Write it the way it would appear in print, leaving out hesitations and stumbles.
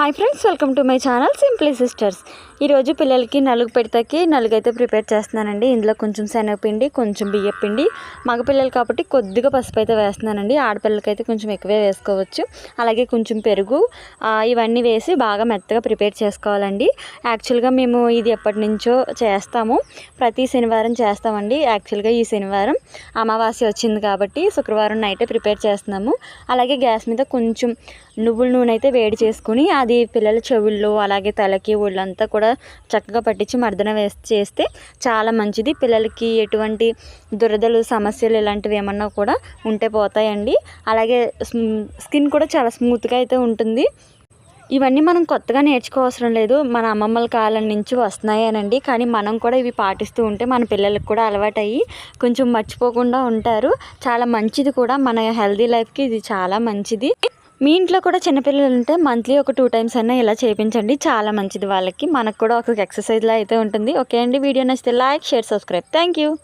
Hi friends, welcome to my channel simply sisters. ఈరోజు పిల్లలకి నలుగు పెడతాకి నలుగైతే ప్రిపేర్ చేస్తున్నానండి. ఇందులో కొంచెం శనగపిండి, కొంచెం బియ్యపిండి, మగపిల్లలు కాబట్టి కొద్దిగా పసుపు అయితే వేస్తున్నానండి. ఆడపిల్లలకైతే కొంచెం ఎక్కువే వేసుకోవచ్చు. అలాగే కొంచెం పెరుగు, ఇవన్నీ వేసి బాగా మెత్తగా ప్రిపేర్ చేసుకోవాలండి. యాక్చువల్గా మేము ఇది ఎప్పటి నుంచో చేస్తాము, ప్రతి శనివారం చేస్తామండి. యాక్చువల్గా ఈ శనివారం అమావాస్య వచ్చింది కాబట్టి శుక్రవారం నైటే ప్రిపేర్ చేస్తున్నాము. అలాగే గ్యాస్ మీద కొంచెం నువ్వుల నూనె అయితే వేడి చేసుకుని అది పిల్లల చెవుల్లో అలాగే తలకి ఒళ్ళంతా కూడా చక్కగా పట్టించి మర్దన వేసి చేస్తే చాలా మంచిది. పిల్లలకి ఎటువంటి దురదలు సమస్యలు ఇలాంటివి ఏమన్నా కూడా ఉంటే పోతాయండి. అలాగే స్కిన్ కూడా చాలా స్మూత్గా అయితే ఉంటుంది. ఇవన్నీ మనం కొత్తగా నేర్చుకోవసరం లేదు, మన అమ్మమ్మల కాలం నుంచి వస్తున్నాయనండి. కానీ మనం కూడా ఇవి పాటిస్తూ ఉంటే మన పిల్లలకు కూడా అలవాటయ్యి కొంచెం మర్చిపోకుండా ఉంటారు. చాలా మంచిది కూడా, మన హెల్దీ లైఫ్కి ఇది చాలా మంచిది. మీ ఇంట్లో కూడా చిన్నపిల్లలు ఉంటే మంత్లీ ఒక 2 టైమ్స్ అయినా ఇలా చేయించండి, చాలా మంచిది వాళ్ళకి. మనకు కూడా ఒక ఎక్సర్సైజ్లా అయితే ఉంటుంది. ఓకే అండి, వీడియో నచ్చితే like, share, subscribe. Thank you.